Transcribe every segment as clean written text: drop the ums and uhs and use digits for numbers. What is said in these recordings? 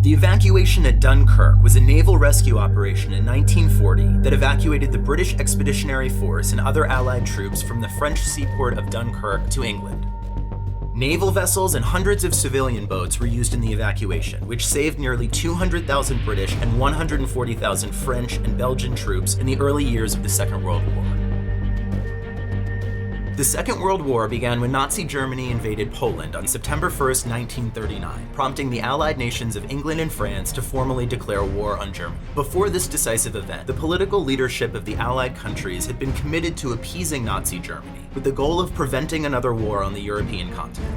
The evacuation at Dunkirk was a naval rescue operation in 1940 that evacuated the British Expeditionary Force and other Allied troops from the French seaport of Dunkirk to England. Naval vessels and hundreds of civilian boats were used in the evacuation, which saved nearly 200,000 British and 140,000 French and Belgian troops in the early years of the Second World War. The Second World War began when Nazi Germany invaded Poland on September 1, 1939, prompting the Allied nations of England and France to formally declare war on Germany. Before this decisive event, the political leadership of the Allied countries had been committed to appeasing Nazi Germany, with the goal of preventing another war on the European continent.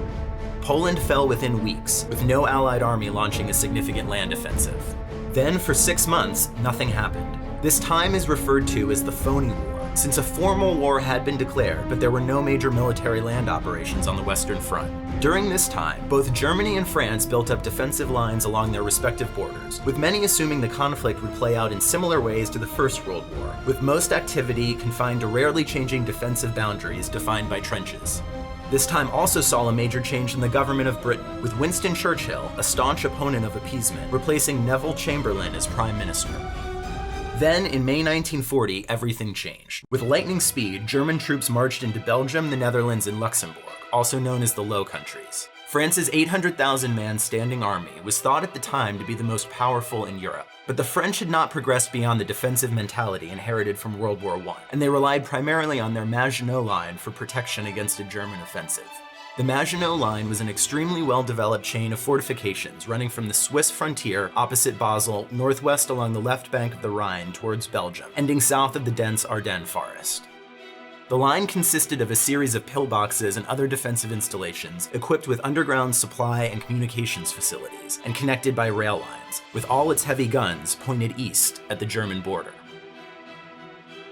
Poland fell within weeks, with no Allied army launching a significant land offensive. Then, for 6 months, nothing happened. This time is referred to as the Phony War, since a formal war had been declared, but there were no major military land operations on the Western Front. During this time, both Germany and France built up defensive lines along their respective borders, with many assuming the conflict would play out in similar ways to the First World War, with most activity confined to rarely changing defensive boundaries defined by trenches. This time also saw a major change in the government of Britain, with Winston Churchill, a staunch opponent of appeasement, replacing Neville Chamberlain as Prime Minister. Then, in May 1940, everything changed. With lightning speed, German troops marched into Belgium, the Netherlands, and Luxembourg, also known as the Low Countries. France's 800,000-man standing army was thought at the time to be the most powerful in Europe, but the French had not progressed beyond the defensive mentality inherited from World War I, and they relied primarily on their Maginot Line for protection against a German offensive. The Maginot Line was an extremely well-developed chain of fortifications running from the Swiss frontier opposite Basel northwest along the left bank of the Rhine towards Belgium, ending south of the dense Ardennes forest. The line consisted of a series of pillboxes and other defensive installations equipped with underground supply and communications facilities and connected by rail lines, with all its heavy guns pointed east at the German border.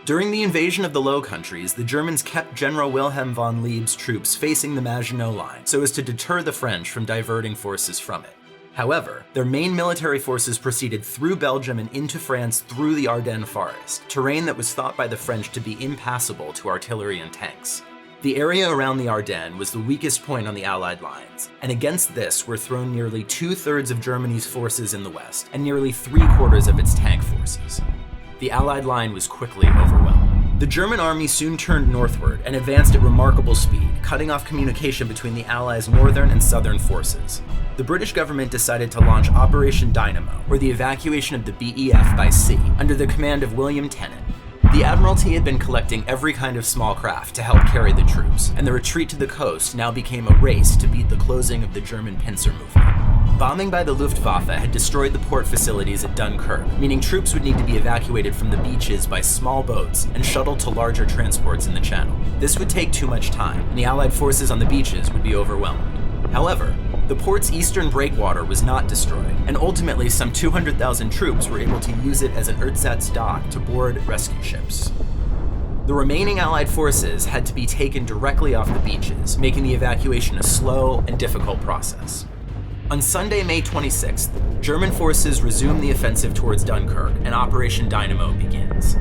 During the invasion of the Low Countries, the Germans kept General Wilhelm von Lieb's troops facing the Maginot Line so as to deter the French from diverting forces from it. However, their main military forces proceeded through Belgium and into France through the Ardennes forest, terrain that was thought by the French to be impassable to artillery and tanks. The area around the Ardennes was the weakest point on the Allied lines, and against this were thrown nearly 2/3 of Germany's forces in the west and nearly 3/4 of its tank forces. The Allied line was quickly overwhelmed. The German army soon turned northward and advanced at remarkable speed, cutting off communication between the Allies' northern and southern forces. The British government decided to launch Operation Dynamo, or the evacuation of the BEF by sea, under the command of William Tennant. The Admiralty had been collecting every kind of small craft to help carry the troops, and the retreat to the coast now became a race to beat the closing of the German pincer movement. Bombing by the Luftwaffe had destroyed the port facilities at Dunkirk, meaning troops would need to be evacuated from the beaches by small boats and shuttled to larger transports in the channel. This would take too much time, and the Allied forces on the beaches would be overwhelmed. However, the port's eastern breakwater was not destroyed, and ultimately some 200,000 troops were able to use it as an ersatz dock to board rescue ships. The remaining Allied forces had to be taken directly off the beaches, making the evacuation a slow and difficult process. On Sunday, May 26th, German forces resume the offensive towards Dunkirk, and Operation Dynamo begins.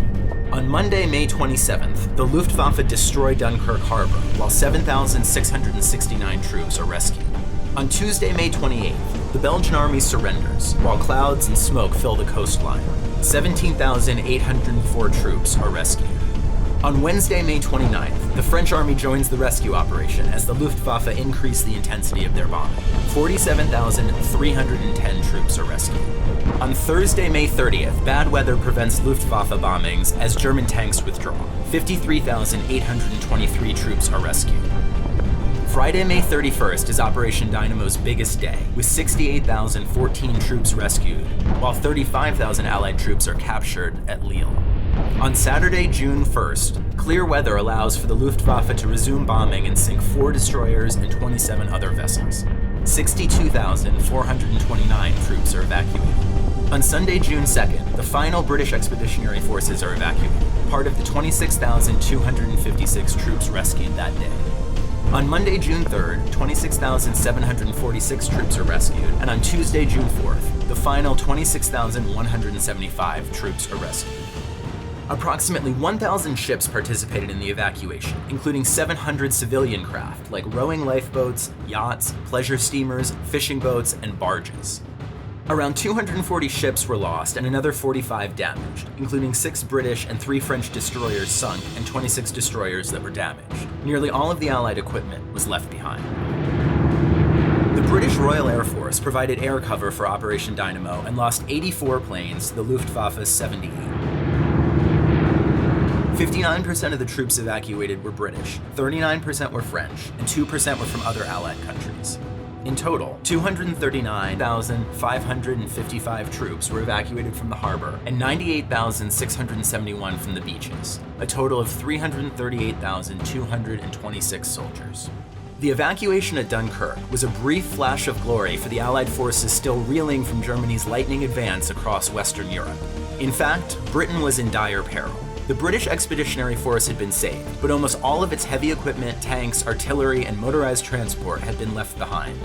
On Monday, May 27th, the Luftwaffe destroy Dunkirk harbor, while 7,669 troops are rescued. On Tuesday, May 28th, the Belgian army surrenders, while clouds and smoke fill the coastline. 17,804 troops are rescued. On Wednesday, May 29th, the French army joins the rescue operation as the Luftwaffe increase the intensity of their bombing. 47,310 troops are rescued. On Thursday, May 30th, bad weather prevents Luftwaffe bombings as German tanks withdraw. 53,823 troops are rescued. Friday, May 31st is Operation Dynamo's biggest day, with 68,014 troops rescued, while 35,000 Allied troops are captured at Lille. On Saturday, June 1st, clear weather allows for the Luftwaffe to resume bombing and sink 4 destroyers and 27 other vessels. 62,429 troops are evacuated. On Sunday, June 2nd, the final British Expeditionary Forces are evacuated, part of the 26,256 troops rescued that day. On Monday, June 3rd, 26,746 troops are rescued, and on Tuesday, June 4th, the final 26,175 troops are rescued. Approximately 1,000 ships participated in the evacuation, including 700 civilian craft like rowing lifeboats, yachts, pleasure steamers, fishing boats, and barges. Around 240 ships were lost and another 45 damaged, including 6 British and 3 French destroyers sunk and 26 destroyers that were damaged. Nearly all of the Allied equipment was left behind. The British Royal Air Force provided air cover for Operation Dynamo and lost 84 planes to the Luftwaffe's 78. 59% of the troops evacuated were British, 39% were French, and 2% were from other Allied countries. In total, 239,555 troops were evacuated from the harbor and 98,671 from the beaches, a total of 338,226 soldiers. The evacuation at Dunkirk was a brief flash of glory for the Allied forces still reeling from Germany's lightning advance across Western Europe. In fact, Britain was in dire peril. The British Expeditionary Force had been saved, but almost all of its heavy equipment, tanks, artillery, and motorized transport had been left behind.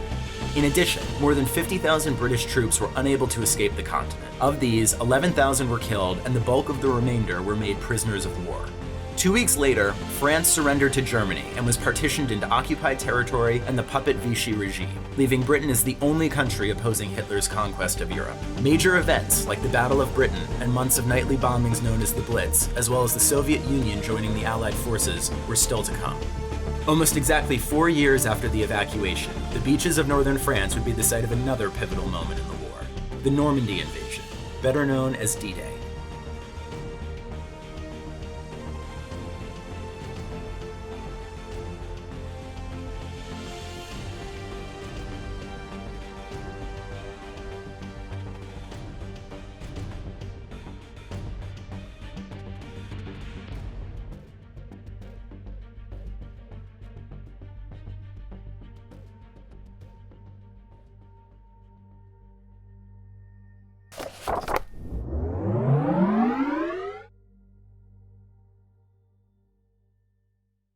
In addition, more than 50,000 British troops were unable to escape the continent. Of these, 11,000 were killed, and the bulk of the remainder were made prisoners of war. 2 weeks later, France surrendered to Germany and was partitioned into occupied territory and the puppet Vichy regime, leaving Britain as the only country opposing Hitler's conquest of Europe. Major events like the Battle of Britain and months of nightly bombings known as the Blitz, as well as the Soviet Union joining the Allied forces, were still to come. Almost exactly 4 years after the evacuation, the beaches of northern France would be the site of another pivotal moment in the war, the Normandy invasion, better known as D-Day.